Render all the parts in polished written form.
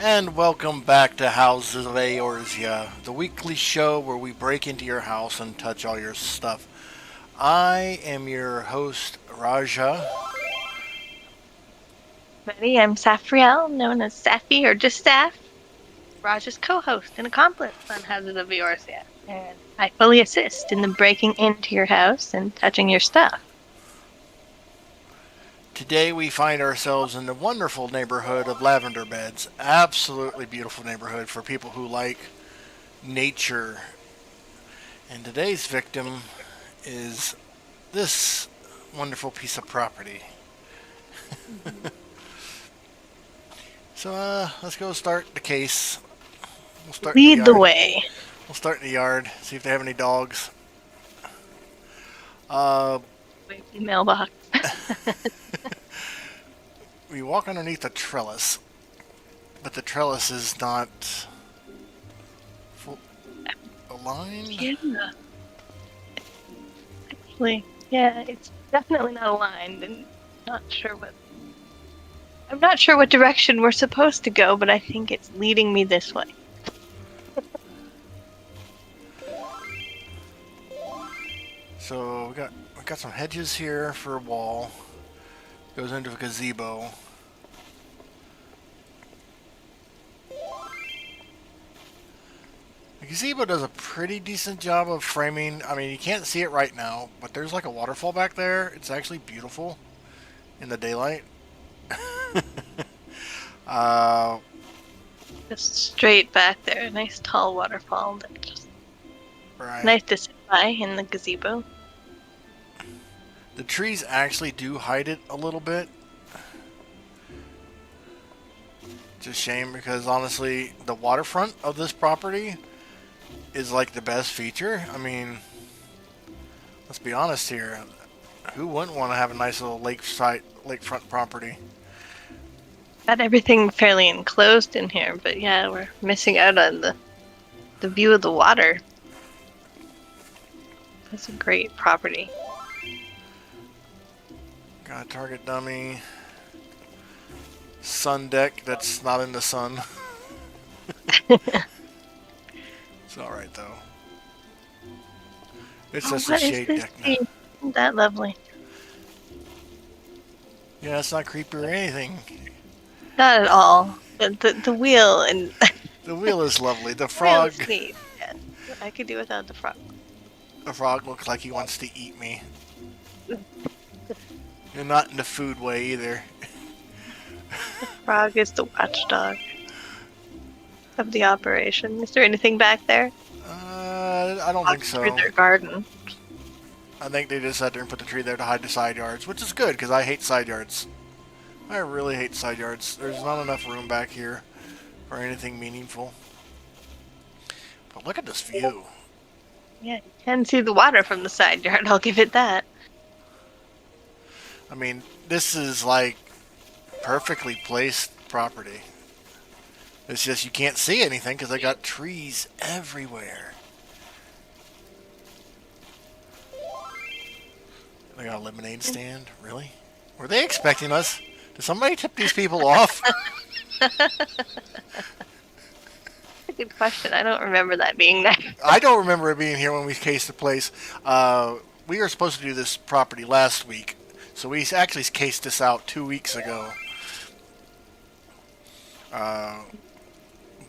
And welcome back to Houses of Eorzea, the weekly show where we break into your house and touch all your stuff. I am your host, Raja. Buddy, I'm Safriel, known as Safi or just Saf, Raj's co-host and accomplice on Houses of Eorzea, and I fully assist in the breaking into your house and touching your stuff. Today we find ourselves in the wonderful neighborhood of Lavender Beds. Absolutely beautiful neighborhood for people who like nature. And today's victim is this wonderful piece of property. So let's go start the case. We'll start in the Lead the yard. way. We'll start in the yard. See if they have any dogs. Uh, Wait, the mailbox. we walk underneath a trellis, but the trellis is not full aligned. Yeah, actually, yeah, it's definitely not aligned, and not sure what. I'm not sure what direction we're supposed to go, but I think it's leading me this way. So we got some hedges here for a wall. Goes into a gazebo. The gazebo does a pretty decent job of framing. I mean, you can't see it right now, but there's like a waterfall back there. It's actually beautiful in the daylight. uh, Just straight back there, a nice tall waterfall that just right. nice to sit by in the gazebo. The trees actually do hide it a little bit. It's a shame because honestly, the waterfront of this property is like the best feature. I mean, let's be honest here. Who wouldn't want to have a nice little lakefront property? Got everything fairly enclosed in here, but yeah, we're missing out on the view of the water. That's a great property. Got a target dummy. Sun deck that's not in the sun. It's alright though. It's just a What is shade this deck now. thing? Isn't that lovely? Yeah, it's not creepy or anything. Not at all. The wheel and The wheel is lovely. The wheel frog is neat. Yes, I could do without the frog. the frog looks like he wants to eat me. And not in the food way either. Frog is the watchdog of the operation. Is there anything back there? I don't think so. Through their garden. I think they just sat there and put the tree there to hide the side yards, which is good because I hate side yards. I really hate side yards. There's not enough room back here for anything meaningful. But look at this view. Yeah, you can see the water from the side yard. I'll give it that. I mean, this is like perfectly placed property. It's just you can't see anything because they got trees everywhere. They got a lemonade stand? Really? Were they expecting us? Did somebody tip these people off? Good question. I don't remember that being there. I don't remember it being here when we cased the place. We were supposed to do this property last week, so we actually cased this out 2 weeks ago.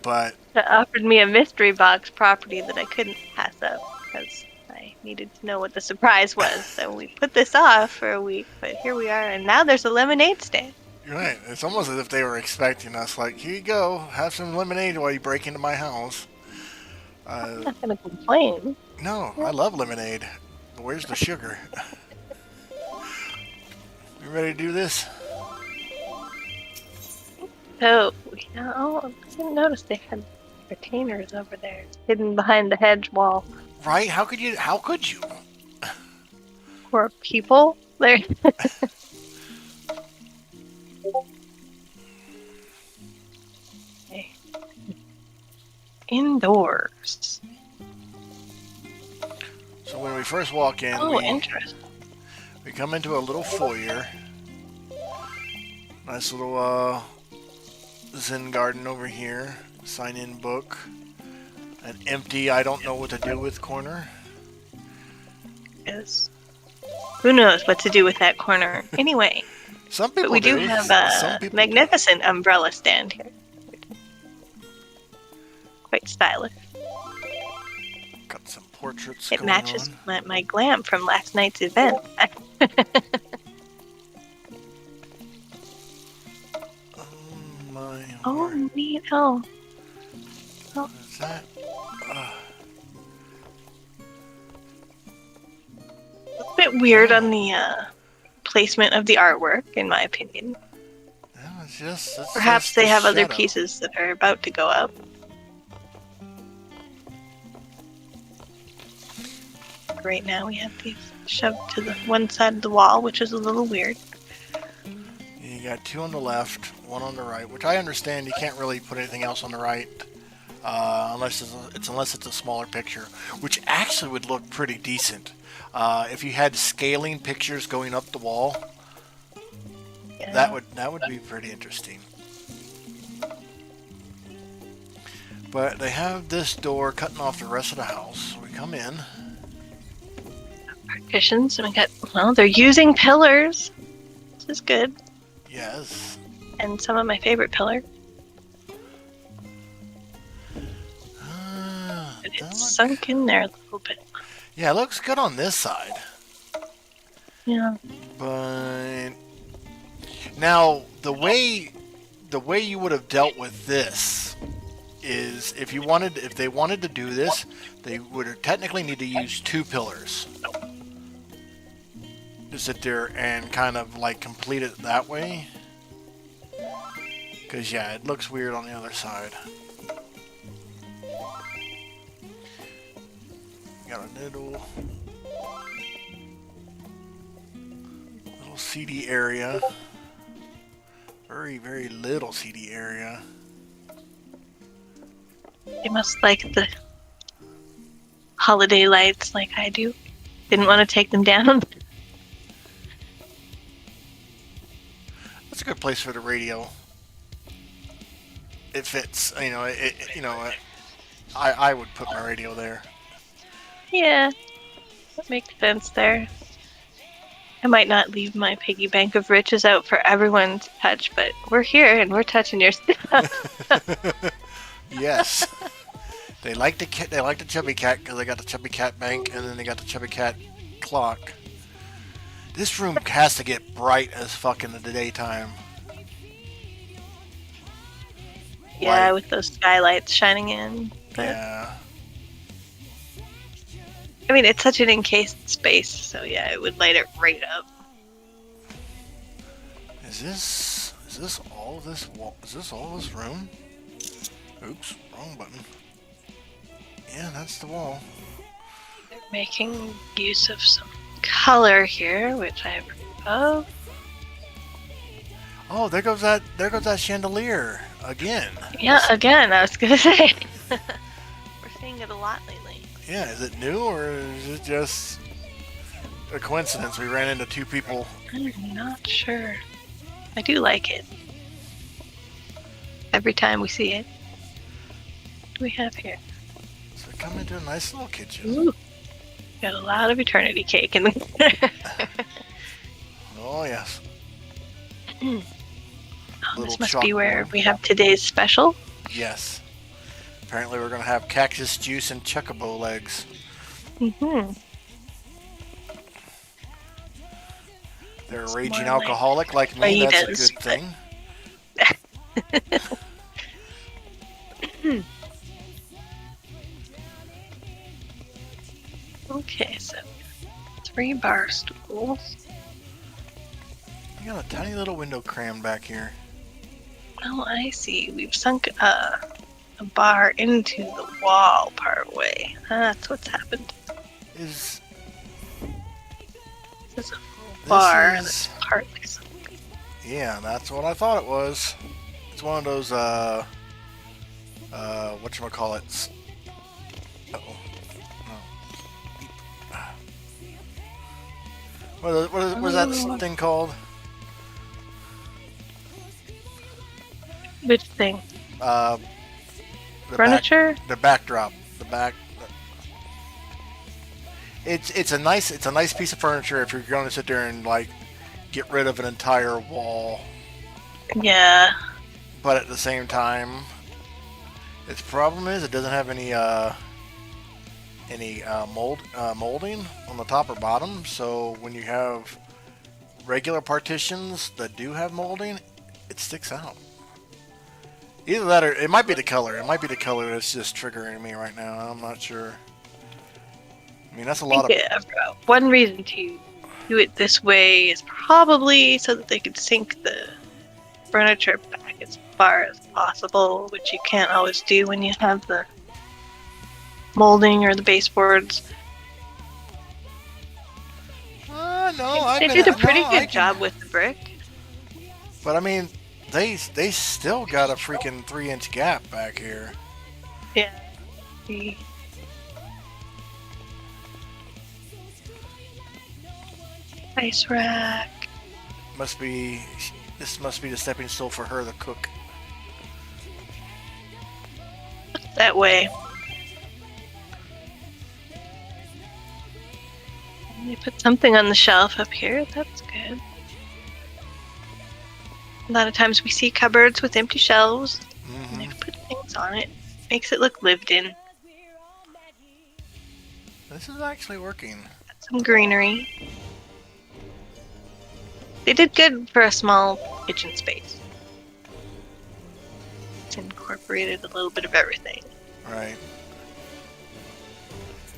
But It offered me a mystery box property that I couldn't pass up because I needed to know what the surprise was. So we put this off for a week, but here we are, and now there's a lemonade stand. you're right. It's almost as if they were expecting us. Like, here you go, have some lemonade while you break into my house. I'm not gonna complain. No, I love lemonade. But where's the sugar? You ready to do this? So, I didn't notice they had retainers over there, hidden behind the hedge wall. Right? How could you? How could you? Or people there. Okay. Indoors. So when we first walk in, Oh, interesting. we come into a little foyer. Nice little Zen garden over here. Sign in book. An empty I don't know what to do with corner. Yes. Who knows what to do with that corner anyway? Some But people we do do. have Some a people magnificent umbrella stand here. Quite stylish. got some portraits It going matches on. my glam from last night's event. Oh my Oh, word. neat. Oh. What is that? A bit weird on the placement of the artwork, in my opinion. No, it's Perhaps just they the have other shadow. pieces that are about to go up. Right now we have these shoved to the one side of the wall, which is a little weird. You got two on the left, one on the right, which I understand you can't really put anything else on the right unless it's a smaller picture, which actually would look pretty decent. If you had scaling pictures going up the wall, Yeah. that would be pretty interesting. But they have this door cutting off the rest of the house. We come in. Partitions, and we got, well, they're using pillars. This is good. Yes. And some of my favorite pillars. But it's sunk in there a little bit. Yeah, it looks good on this side. Yeah. But now the way you would have dealt with this is if they wanted to do this, they would technically need to use two pillars to sit there and kind of like complete it that way. Because yeah, it looks weird on the other side. Got a little seedy area. Very, very little seedy area. You must like the holiday lights like I do. Didn't want to take them down. That's a good place for the radio. It fits, I would put my radio there. Yeah, that makes sense there. I might not leave my piggy bank of riches out for everyone to touch, but we're here and we're touching your stuff. Yes. They like the chubby cat because they got the chubby cat bank and then they got the chubby cat clock. This room has to get bright as fuck in the daytime. Yeah, Like, with those skylights shining in. But, yeah. I mean, it's such an encased space, so yeah, it would light it right up. Is this all of this wall? Is this all of this room? Oops, wrong button. Yeah, that's the wall. They're making use of some color here, which I approve of. Oh, there goes that chandelier again. Yeah, again, I was gonna say. We're seeing it a lot lately. Yeah, is it new or is it just a coincidence we ran into two people? I'm not sure. I do like it. Every time we see it. What do we have here? So we come into a nice little kitchen. Ooh. Got a lot of eternity cake in the Oh yes. Oh, Little this must be where chalkboard. we have today's special. Yes. Apparently we're gonna have cactus juice and chocobo legs. Mm-hmm. They're a It's raging more like alcoholic like me. That's a Fritos, good thing. Okay, so 3 bar stools. We got a tiny little window crammed back here. Oh, I see. We've sunk a bar into the wall part way. That's what's happened. Is This is a full This bar is- that's partly sunk. yeah, that's what I thought it was. It's one of those whatchamacallits. Uh-oh. No. What is that thing called? Which thing? Uh, the Furniture? the backdrop, the back. It's a nice piece of furniture if you're going to sit there and like get rid of an entire wall, Yeah. but at the same time, its problem is it doesn't have any molding on the top or bottom. So when you have regular partitions that do have molding, it sticks out. Either that or it might be the color. It might be the color that's just triggering me right now. I'm not sure. I mean, that's a lot of. One reason to do it this way is probably so that they could sink the furniture back as far as possible, which you can't always do when you have the molding or the baseboards. No, they did a pretty good job with the brick. But I mean, they still got a freaking 3-inch gap back here. Yeah. Ice rack. This must be the stepping stone for her to cook. That way. They put something on the shelf up here. That's good. A lot of times we see cupboards with empty shelves. Mm-hmm. And they put things on it. Makes it look lived in. This is actually working. Got some greenery. They did good for a small kitchen space. It's incorporated a little bit of everything. Right.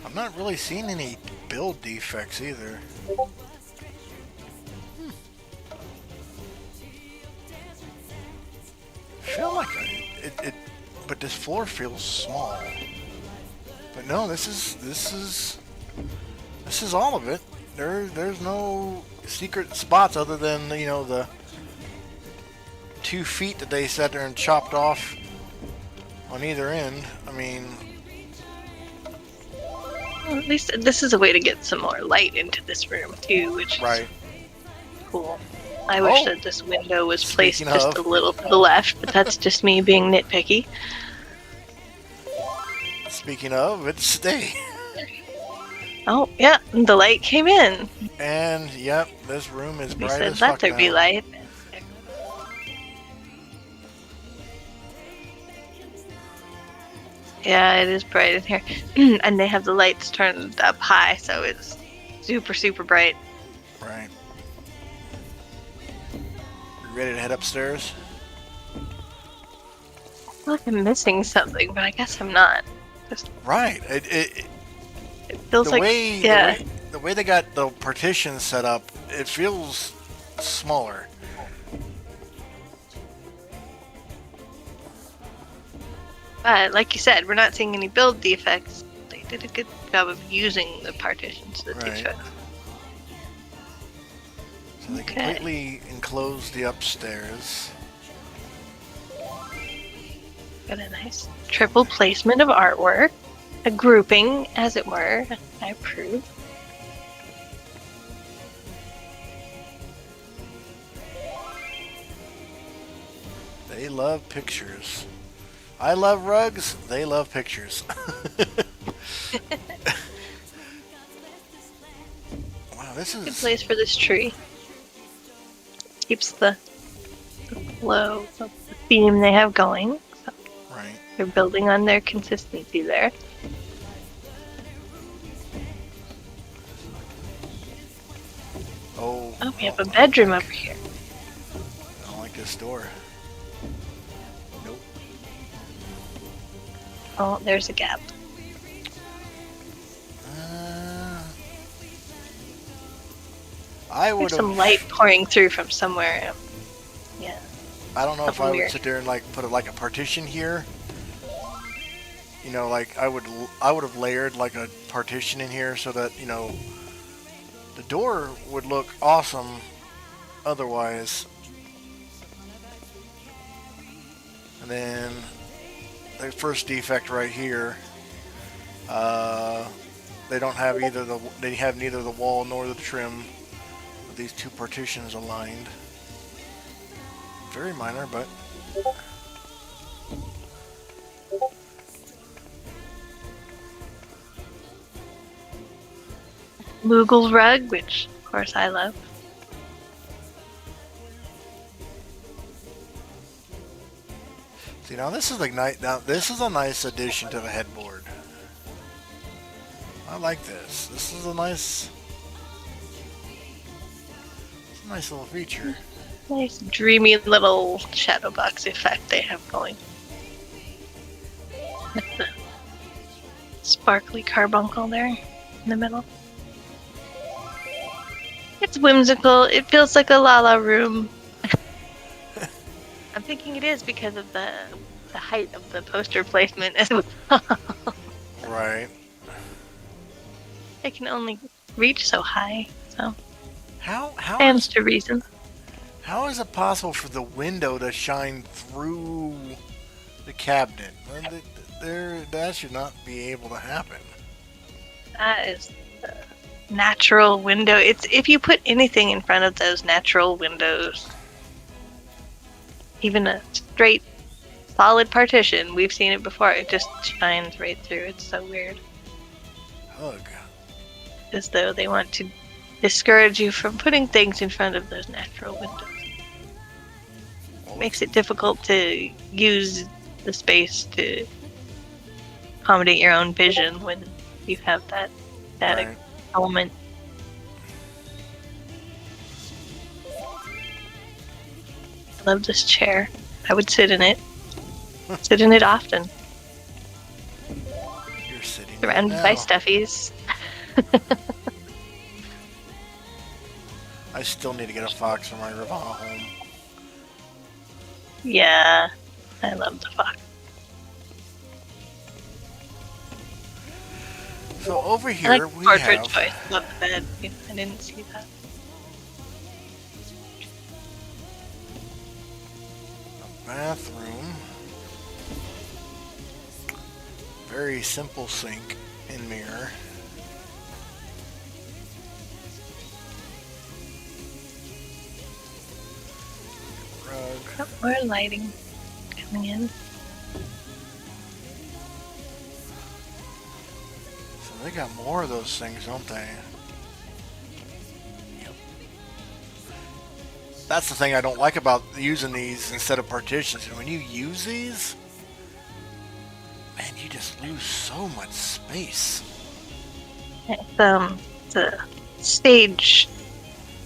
I'm not really seeing any build defects either. I feel like but this floor feels small. But no, this is all of it. There's no secret spots other than, you know, the 2 feet that they sat there and chopped off on either end. I mean, well, at least this is a way to get some more light into this room too, which is cool. I wish that this window was placed just a little to the left, but that's just me being nitpicky. Speaking of, it's day. Oh, yeah, the light came in. And, yep, this room is bright as fuck now. Let there be light. Yeah, it is bright in here. And they have the lights turned up high, so it's super, super bright. Right. You ready to head upstairs? I feel like I'm missing something, but I guess I'm not. Right. It feels like, the way they got the partitions set up, it feels smaller. But like you said, we're not seeing any build defects. They did a good job of using the partitions that they chose. So they completely enclosed the upstairs. Got a nice triple placement of artwork. A grouping, as it were. I approve. They love pictures. I love rugs. They love pictures. Wow, this is good place for this tree. Keeps the flow of the theme they have going. So right. They're building on their consistency there. Oh, we have a bedroom over here. I don't like this door. Nope. Oh, there's a gap. I would have some light pouring through from somewhere. Yeah. I don't know if I would sit there and like put like a partition here. You know, like I would have layered like a partition in here so that, you know, the door would look awesome otherwise. And then the first defect right here, they don't have they have neither the wall nor the trim with these 2 partitions aligned. Very minor, but Moogle rug, which of course I love. See, now this is like now this is a nice addition to the headboard. I like this. This is a nice little feature. Nice dreamy little shadow box effect they have going. With the sparkly carbuncle there in the middle. It's whimsical. It feels like a Lala room. I'm thinking it is because of the height of the poster placement as well. Right. It can only reach so high, so How stands to reason. How is it possible for the window to shine through the cabinet? That should not be able to happen. That is the natural window. It's if you put anything in front of those natural windows, even a straight, solid partition, we've seen it before, it just shines right through. It's so weird. Ugh. As though they want to discourage you from putting things in front of those natural windows. Well, Makes it difficult to use the space to accommodate your own vision when you have that right. element. I love this chair. I would sit in it. Sit in it often. You're sitting Surrounded right by now. stuffies. I still need to get a fox for my Ravana home. Yeah, I love the fox. So over I here like the we portrait have choice. Love the bed. Yeah, I didn't see that. a bathroom. Very simple sink and mirror. Rug. Got more lighting coming in. So they got more of those things, don't they? Yep. That's the thing I don't like about using these instead of partitions. When you use these, man, you just lose so much space. It's a stage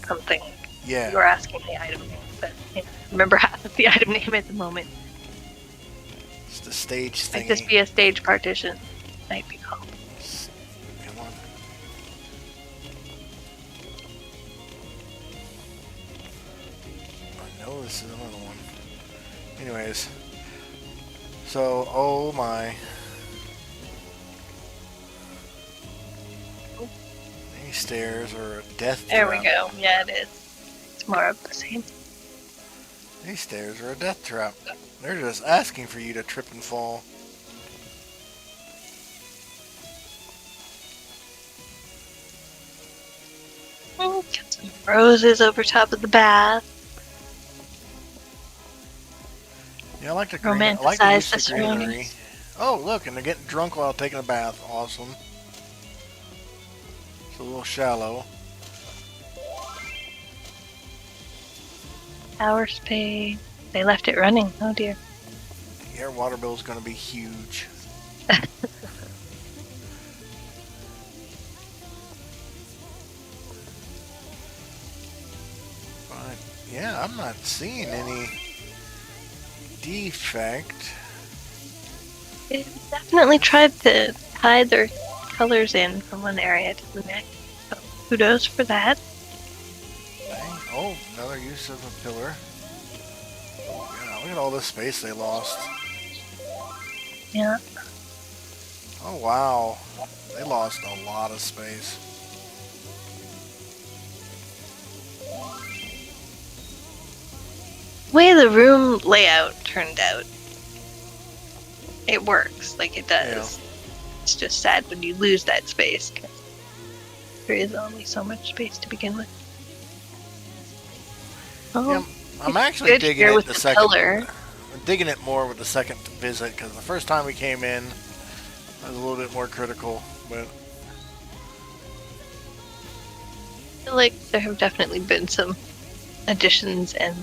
something. Yeah. You were asking the item name, but I remember half of the item name at the moment. It's the stage Might thingy. just be a stage partition. Might be called. Come on. I know this is another one. Anyways. So, oh my. These stairs are a death trap. There we go. Yeah, it is. It's more of the same. These stairs are a death trap. They're just asking for you to trip and fall. Got some roses over top of the bath. Yeah, I like the green. I like the Romanticize use the of the greenery. surroundings. Oh, look, and they're getting drunk while taking a bath. Awesome. It's a little shallow. Power spade. They left it running. Oh dear. Your water bill is going to be huge. But yeah, I'm not seeing any defect. They definitely tried to tie their colors in from one area to the next. So kudos for that. Dang. Oh, another use of a pillar. Yeah, look at all this space they lost. Yeah. Oh wow, they lost a lot of space. The way the room layout turned out, it works. Like it does. It's just sad when you lose that space, 'cause there is only so much space to begin with. Oh, Yeah, I'm actually good digging here it with the the second. color. I'm digging it more with the second visit because the first time we came in, I was a little bit more critical, but feel like there have definitely been some additions and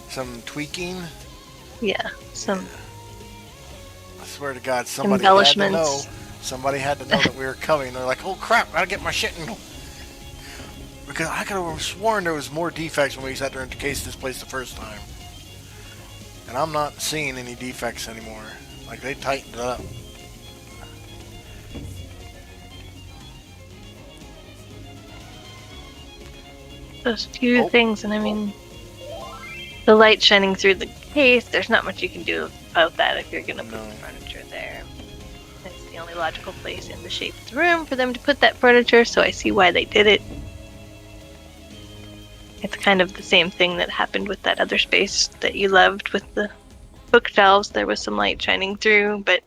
Some tweaking. yeah, some I swear to God, somebody had to know. embellishments. Somebody had to know that we were coming. They're like, "Oh crap! Gotta get my shit in." Because I could have sworn there was more defects when we sat there and cased this place the first time, and I'm not seeing any defects anymore. Like they tightened it up. Those few Oh. things, and I mean, the light shining through the case. There's not much you can do about that if you're gonna put the furniture there. It's the only logical place in the shape of the room for them to put that furniture, so I see why they did it. It's kind of the same thing that happened with that other space that you loved with the bookshelves. There was some light shining through, but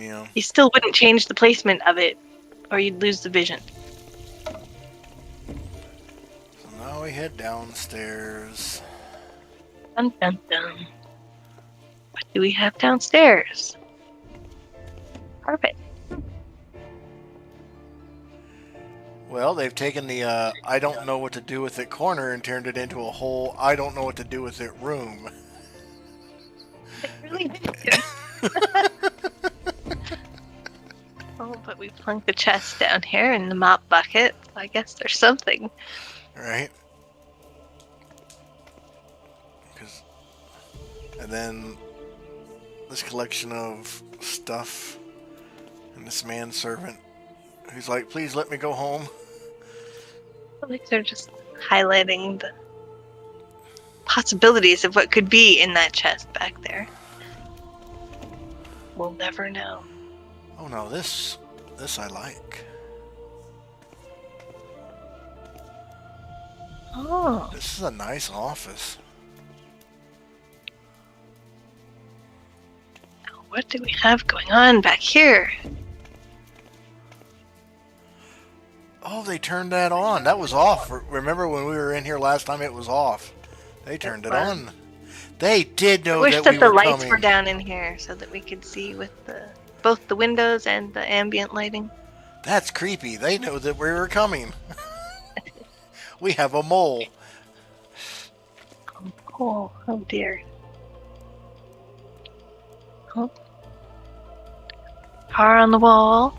Yeah. you still wouldn't change the placement of it, or you'd lose the vision. So now we head downstairs. Dun dun dun. What do we have downstairs? Carpet. Well, they've taken the I don't know what to do with it corner and turned it into a whole I don't know what to do with it room. They really did. Oh, but we plunked the chest down here in the mop bucket. So I guess there's something. Right? And then this collection of stuff and this manservant who's like, please let me go home. I feel like they're just highlighting the possibilities of what could be in that chest back there. We'll never know. Oh no, this I like. Oh. This is a nice office. Now what do we have going on back here? Oh, they turned that on. That was off. Remember when we were in here last time? It was off. They turned it on. They did know I wish that that we the were lights coming. were down in here so that we could see with both the windows and the ambient lighting. That's creepy. They know that we were coming. We have a mole. Oh dear. Oh. Car on the wall.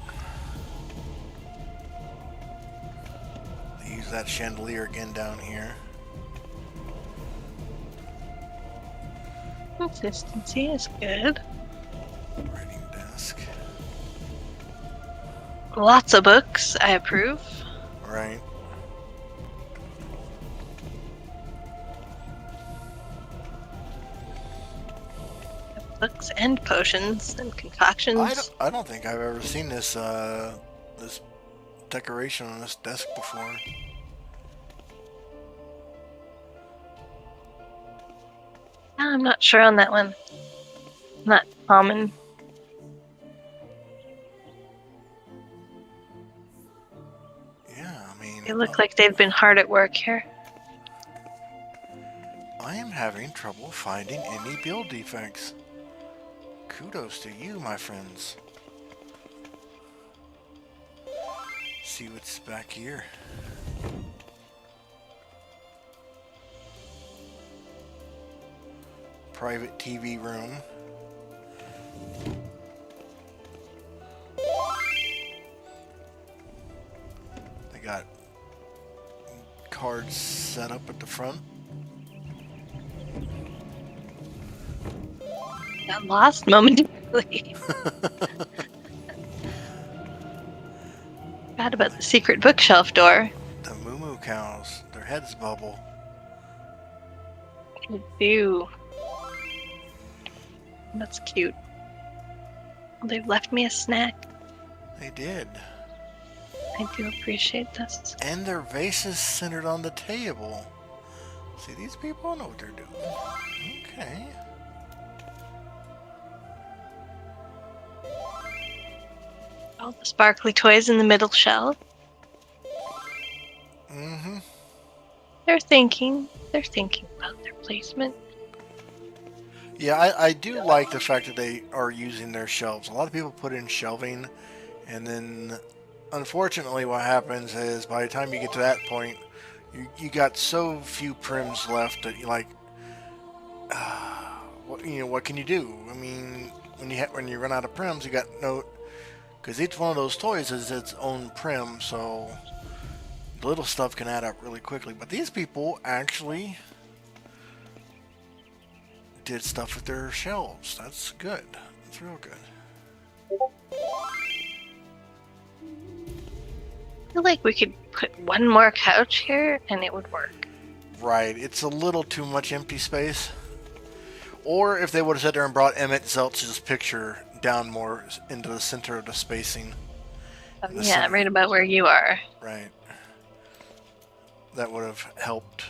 They use that chandelier again down here. Consistency is good. Writing desk. Lots of books. I approve. Right. Books and potions and concoctions. I don't think I've ever seen this this decoration on this desk before. I'm not sure on that one. Not common. Yeah, I mean, They look like they've been hard at work here. I am having trouble finding any build defects. Kudos to you, my friends. See what's back here. Private TV room. They got cards set up at the front. Got lost momentarily. Forgot about the secret bookshelf door. The moo cows, their heads bubble. I do. That's cute. They've left me a snack. They did. I do appreciate this. And their vases centered on the table. See, these people know what they're doing. Okay. All the sparkly toys in the middle shelf. Mm-hmm. They're thinking about their placement. Yeah, I do like the fact that they are using their shelves. A lot of people put in shelving, and then unfortunately what happens is by the time you get to that point, You got so few prims left that you like. What can you do? I mean, when you run out of prims, you got no, because each one of those toys is its own prim, so the little stuff can add up really quickly. But these people actually did stuff with their shelves. That's good. That's real good. I feel like we could put one more couch here and it would work. Right. It's a little too much empty space. Or if they would have sat there and brought Emmett Zelch's picture down more into the center of the spacing. Yeah, center. right about where you are. Right. That would have helped.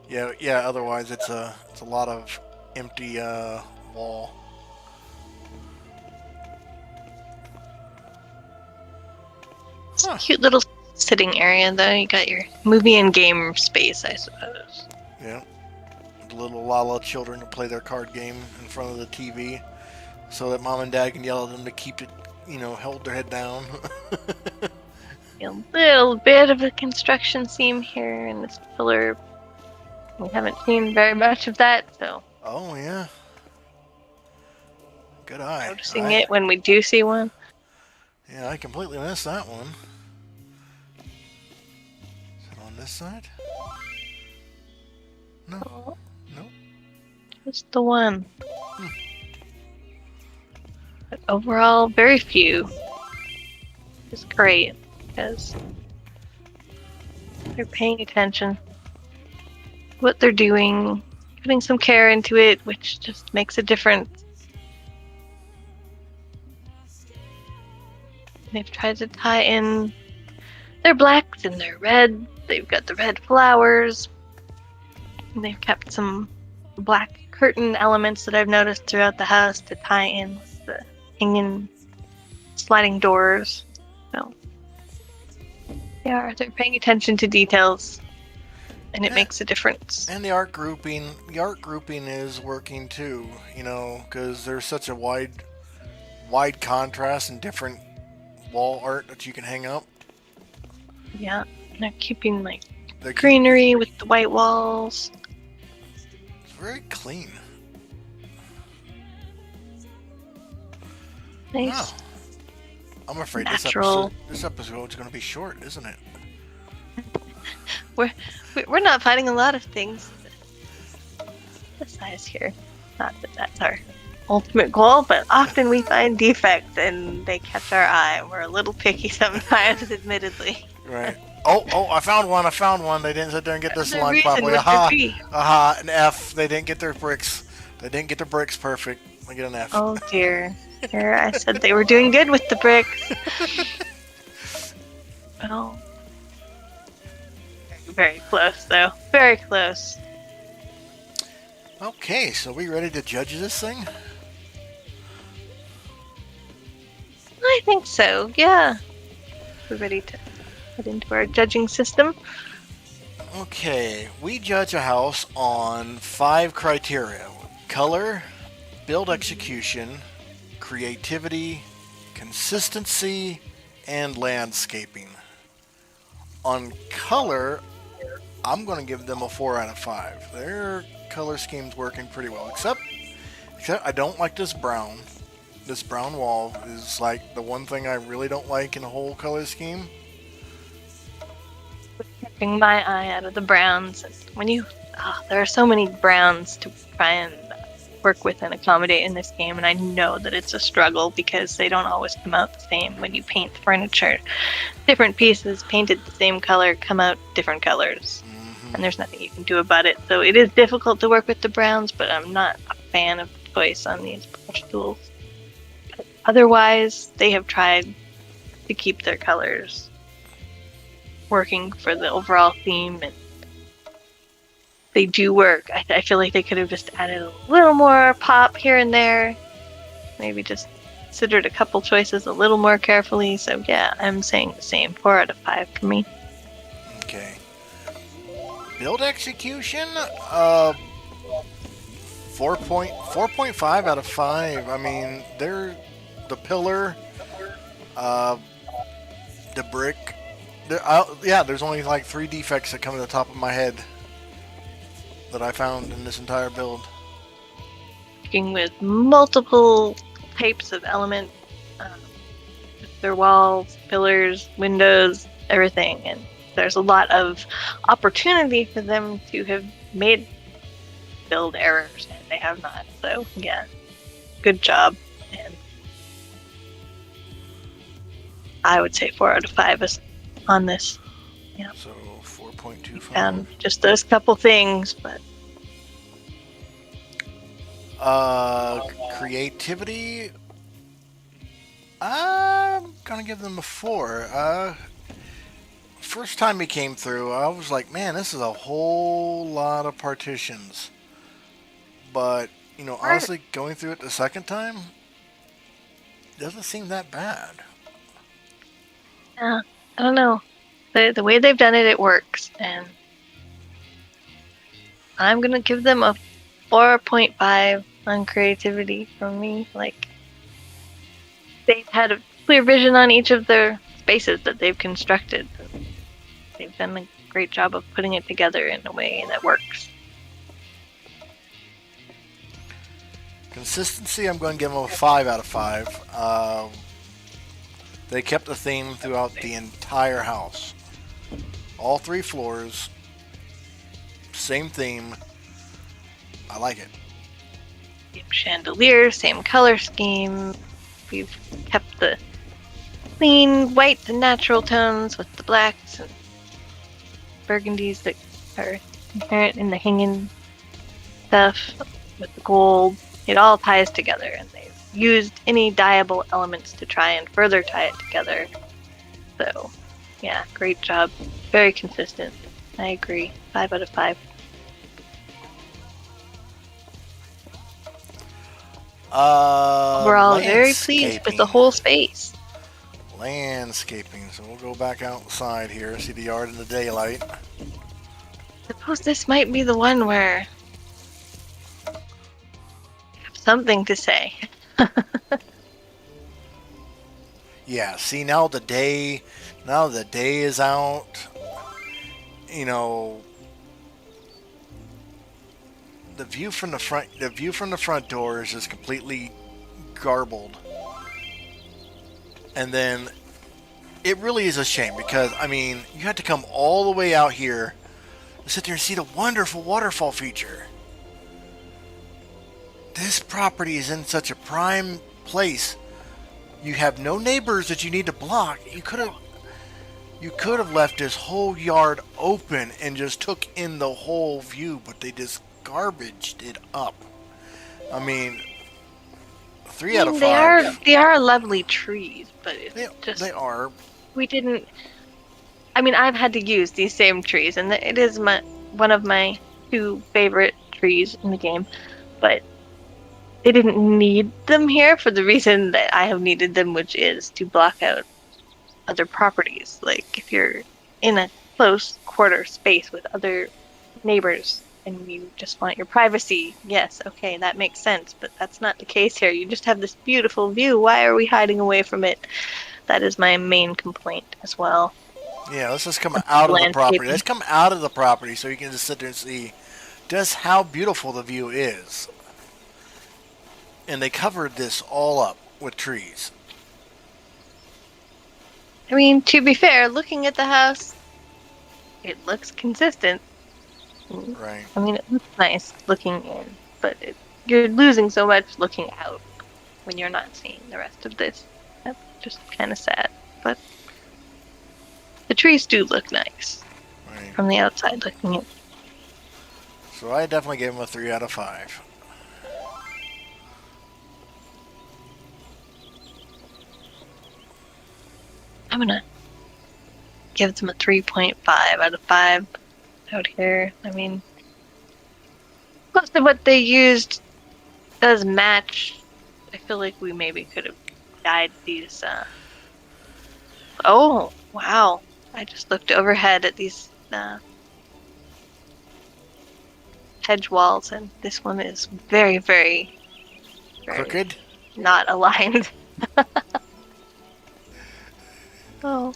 Yeah. Otherwise, it's a lot of empty wall. It's a cute little sitting area, though. You got your movie and game space, I suppose. Yeah. The little Lala children can play their card game in front of the TV, so that mom and dad can yell at them to keep it, hold their head down. A little bit of a construction seam here in this pillar. We haven't seen very much of that, so. Oh yeah. Good eye. Noticing it when we do see one. Yeah, I completely missed that one. Is it on this side? No. Oh, No. just the one. But overall, very few. It's great because they're paying attention to what they're doing, putting some care into it, which just makes a difference. They've tried to tie in their blacks and their red. They've got the red flowers. And they've kept some black curtain elements that I've noticed throughout the house to tie in with the hanging sliding doors. So they're paying attention to details, and it makes a difference. And the art grouping is working too, because there's such a wide contrast and different wall art that you can hang up. Yeah, and they're keeping the greenery with the white walls. It's very clean. Nice. Wow. I'm afraid Natural. this episode is going to be short, isn't it? We're not finding a lot of things this size here. Not that that's our ultimate goal, but often we find defects and they catch our eye. We're a little picky sometimes, admittedly. Right. Oh, I found one. They didn't sit there and get this line properly. Aha, an F. They didn't get their bricks. They didn't get the bricks perfect. I get an F. Oh dear. Here, I said they were doing good with the bricks. Oh. Very close, though. Very close. Okay, so we ready to judge this thing? I think so, yeah. We're ready to head into our judging system. Okay, we judge a house on 5 criteria: color, build execution, creativity, consistency, and landscaping. On color, I'm going to give them a 4 out of 5. Their color scheme's working pretty well, except I don't like this brown. This brown wall is like the one thing I really don't like in the whole color scheme. Keeping my eye out of the browns. There are so many browns to try and work with and accommodate in this game, and I know that it's a struggle because they don't always come out the same when you paint furniture. Different pieces painted the same color come out different colors, and there's nothing you can do about it. So it is difficult to work with the browns, but I'm not a fan of the choice on these brush tools. But otherwise, they have tried to keep their colors working for the overall theme, and they do work. I feel like they could have just added a little more pop here and there. Maybe just considered a couple choices a little more carefully. So yeah, I'm saying the same. 4 out of 5 for me. Okay. Build execution, 4.5 out of 5. I mean, they're the pillar, the brick, Yeah, there's only like 3 defects that come to the top of my head that I found in this entire build. Working with multiple types of element, um, their walls, pillars, windows, everything, and there's a lot of opportunity for them to have made build errors, and they have not. So yeah, good job. And I would say 4 out of 5 is on this. Yeah. So 4.25. Found just those couple things, but Creativity. I'm gonna give them a 4. First time he came through, I was like, man, this is a whole lot of partitions. But honestly, going through it the second time doesn't seem that bad. yeah, I don't know. The way they've done it, it works, and I'm gonna give them a 4.5 on creativity from me. Like, they've had a clear vision on each of their spaces that they've constructed. They've done a great job of putting it together in a way that works. Consistency, I'm going to give them a 5 out of 5. They kept the theme throughout the entire house. All 3 floors, same theme. I like it. Same chandelier, same color scheme. We've kept the clean white and natural tones with the blacks and burgundies that are inherent in the hanging stuff with the gold. It all ties together, and they've used any dyeable elements to try and further tie it together. So, yeah, great job. Very consistent. I agree. 5 out of 5. Overall, very pleased with the whole space. Landscaping. So we'll go back outside here, see the yard in the daylight. Suppose this might be the one where I have something to say. Yeah, see now the day is out. The view from the front door is just completely garbled. And then it really is a shame because you had to come all the way out here to sit there and see the wonderful waterfall feature. This property is in such a prime place. You have no neighbors that you need to block. You could have left this whole yard open and just took in the whole view, but they just garbaged it up. 3 out of 5. They are lovely trees, but they are. We didn't. I've had to use these same trees, and it is one of my 2 favorite trees in the game, but they didn't need them here for the reason that I have needed them, which is to block out other properties. Like, if you're in a close quarter space with other neighbors and you just want your privacy, yes, okay, that makes sense, but that's not the case here. You just have this beautiful view. Why are we hiding away from it? That is my main complaint as well. Yeah, let's just come out of the property. Let's come out of the property so you can just sit there and see just how beautiful the view is. And they covered this all up with trees. To be fair, looking at the house, it looks consistent. Right. It looks nice looking in, but you're losing so much looking out when you're not seeing the rest of this. That's just kind of sad. But the trees do look nice from the outside looking in. So I definitely gave them a 3 out of 5. I'm gonna give them a 3.5 out of 5 out here. Most of what they used does match. I feel like we maybe could have dyed these. Oh, wow. I just looked overhead at these hedge walls, and this one is very, very, very crooked, not aligned. Oh.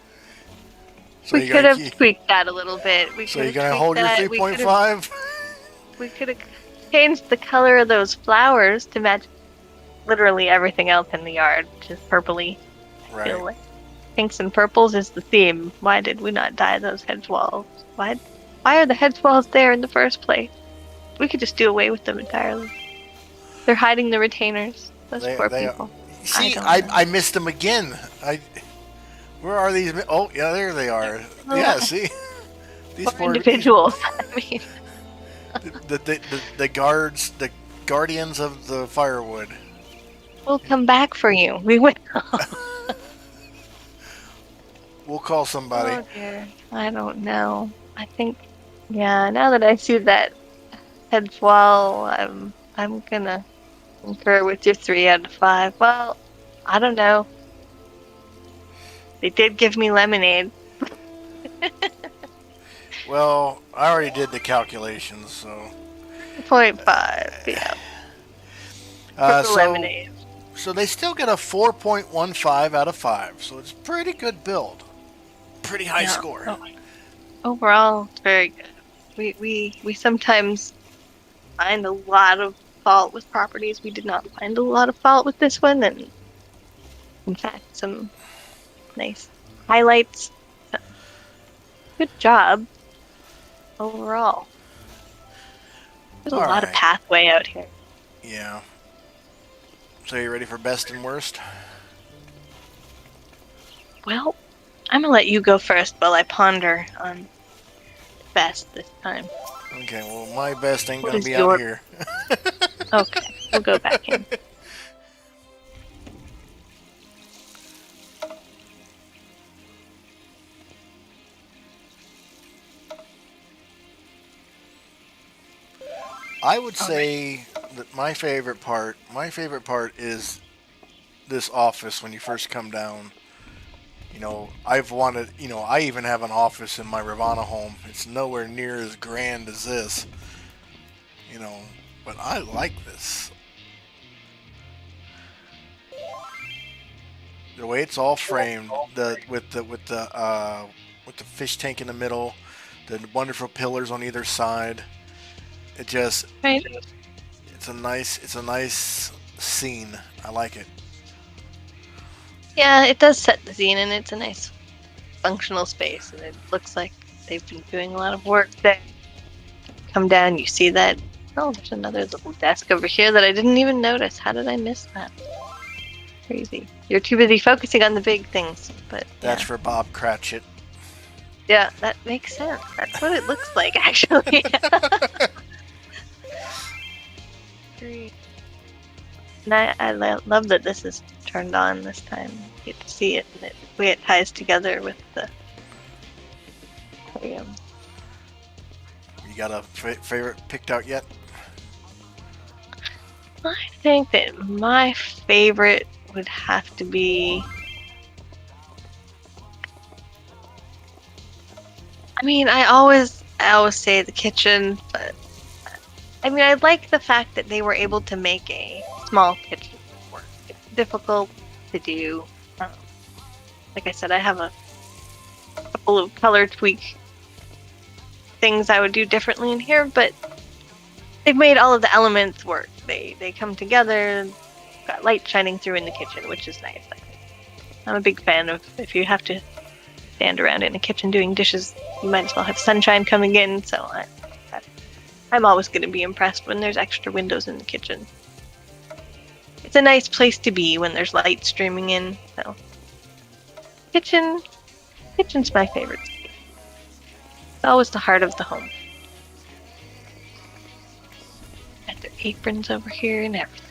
So We you could gonna have keep, tweaked that a little bit. We so could you have gonna tweaked hold your that. 3.5? We could have changed the color of those flowers to match literally everything else in the yard, just purpley. I feel Right. like pinks and purples is the theme. Why did we not dye those hedge walls? Why are the hedge walls there in the first place? We could just do away with them entirely. They're hiding the retainers. Those poor They people. I see. don't know. I missed them again. Where are these? Oh, yeah, there they are. Yeah, Well, see, these poor poor these individuals. I mean, the guards, the guardians of the firewood. we'll come back for you. We will. We'll call somebody. Oh dear. I don't know. I think, yeah, now that I see that head wall, I'm gonna concur with your 3 out of 5. Well, I don't know. They did give me lemonade. Well, I already did the calculations, so 0.5, yeah, for uh, the so lemonade. so they still get a 4.15 out of 5. So it's pretty good build. Pretty high Yeah. score. Oh, overall, it's very good. We sometimes find a lot of fault with properties. We did not find a lot of fault with this one, and in fact, some nice highlights. So, good job overall. There's a All lot of right. pathway out here. Yeah. So you ready for best and worst? Well, I'm gonna let you go first while I ponder on best this time. Okay. Well, my best ain't What gonna is be out your... here. Okay, we'll go back in. I would All right. say that my favorite part is this office when you first come down. I even have an office in my Ravana home. It's nowhere near as grand as this, you know, but I like this. The way it's all framed, with the fish tank in the middle, the wonderful pillars on either side. It just Right. it's a nice scene. I like it. Yeah, it does set the scene, and it's a nice functional space, and it looks like they've been doing a lot of work there. Come down, you see that. Oh, there's another little desk over here that I didn't even notice. How did I miss that? Crazy. You're too busy focusing on the big things, but That's yeah. for Bob Cratchit. Yeah, that makes sense. That's what it looks like, actually. Great. And love that this is turned on this time. You get to see it, and the way it ties together with the aquarium. You got a favorite picked out yet? I think that my favorite would have to be... I mean, I always say the kitchen, but I mean, I like the fact that they were able to make a small kitchen work. It's difficult to do. Um, like I said, I have a couple of color tweak things I would do differently in here, but they've made all of the elements work. They come together. Got light shining through in the kitchen, which is nice. I think. I'm a big fan of if you have to stand around in a kitchen doing dishes, you might as well have sunshine coming in. So I'm always going to be impressed when there's extra windows in the kitchen. It's a nice place to be when there's light streaming in. So kitchen's my favorite. It's always the heart of the home. Got their aprons over here and everything.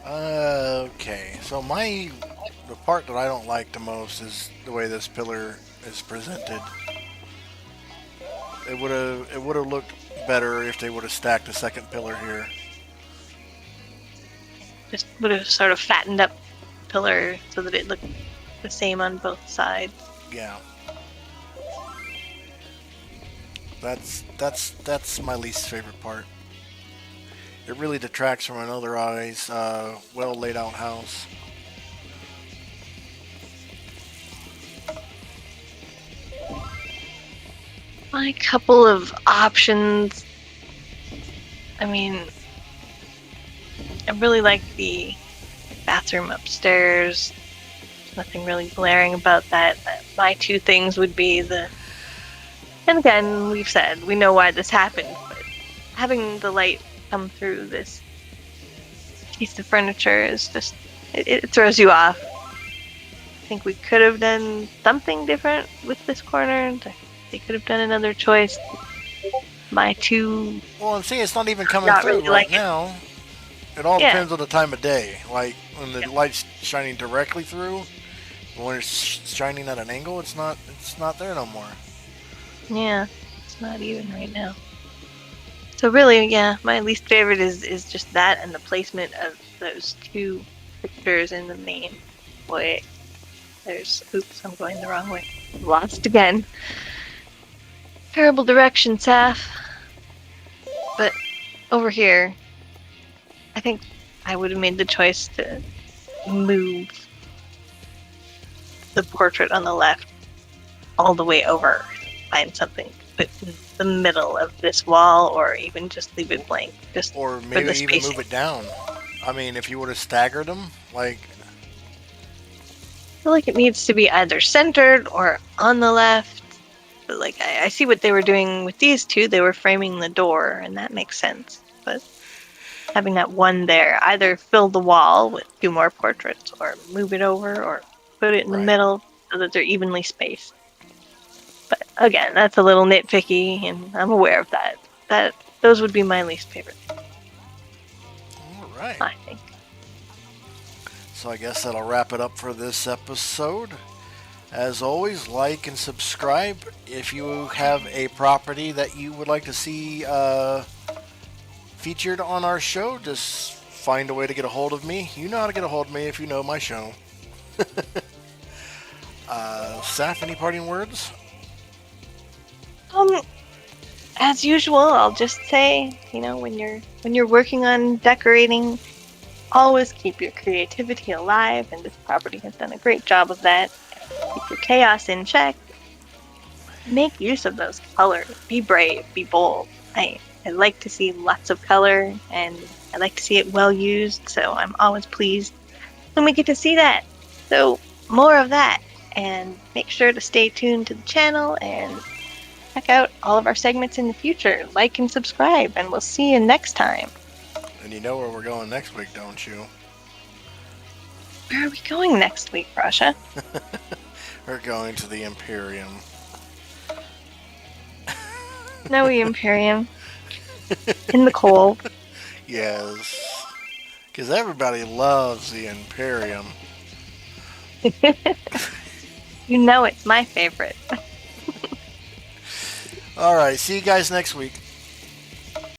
Okay, so the part that I don't like the most is the way this pillar is presented. It would have looked better if they would have stacked a second pillar here. Just would have sort of fattened up the pillar so that it looked the same on both sides. Yeah. That's my least favorite part. It really detracts from an otherwise well laid out house. My couple of options. I mean, I really like the bathroom upstairs. There's nothing really glaring about that. My two things would be and again, we've said, we know why this happened, but having the light come through this piece of furniture is just, it throws you off. I think we could have done something different with this corner. They could have done another choice. My two, Well, and see, it's not even coming not through really right like it. now. It all Yeah. depends on the time of day. Like when the light's shining directly through, when it's shining at an angle, it's not there no more. Yeah, it's not even right now. So really, yeah, my least favorite is just that and the placement of those two pictures in the main way. Oops, I'm going the wrong way. Lost again. Terrible direction, Saf. But over here, I think I would have made the choice to move the portrait on the left all the way over. Find something in the middle of this wall, or even just leave it blank. Just Or for maybe the even spacing. move it down. I mean, if you would have staggered them, like I feel like it needs to be either centered or on the left. But like I see what they were doing with these two. They were framing the door, and that makes sense. But having that one there, either fill the wall with two more portraits, or move it over, or put it in the right. middle so that they're evenly spaced. But again, that's a little nitpicky, and I'm aware of that. Those would be my least favorite. All right. I think. So I guess that'll wrap it up for this episode. As always, like and subscribe. If you have a property that you would like to see featured on our show, just find a way to get a hold of me. You know how to get a hold of me if you know my show. Saf, any parting words? As usual, I'll just say, when you're working on decorating, always keep your creativity alive, and this property has done a great job of that. Keep your chaos in check. Make use of those colors. Be brave. Be bold. I like to see lots of color, and I like to see it well used, so I'm always pleased when we get to see that. So more of that, and make sure to stay tuned to the channel and check out all of our segments in the future. Like and subscribe, and we'll see you next time. And you know where we're going next week, don't you? Where are we going next week, Rasha? We're going to the Imperium. Snowy Imperium. In the cold. Yes. Because everybody loves the Imperium. You know it's my favorite. Alright, see you guys next week.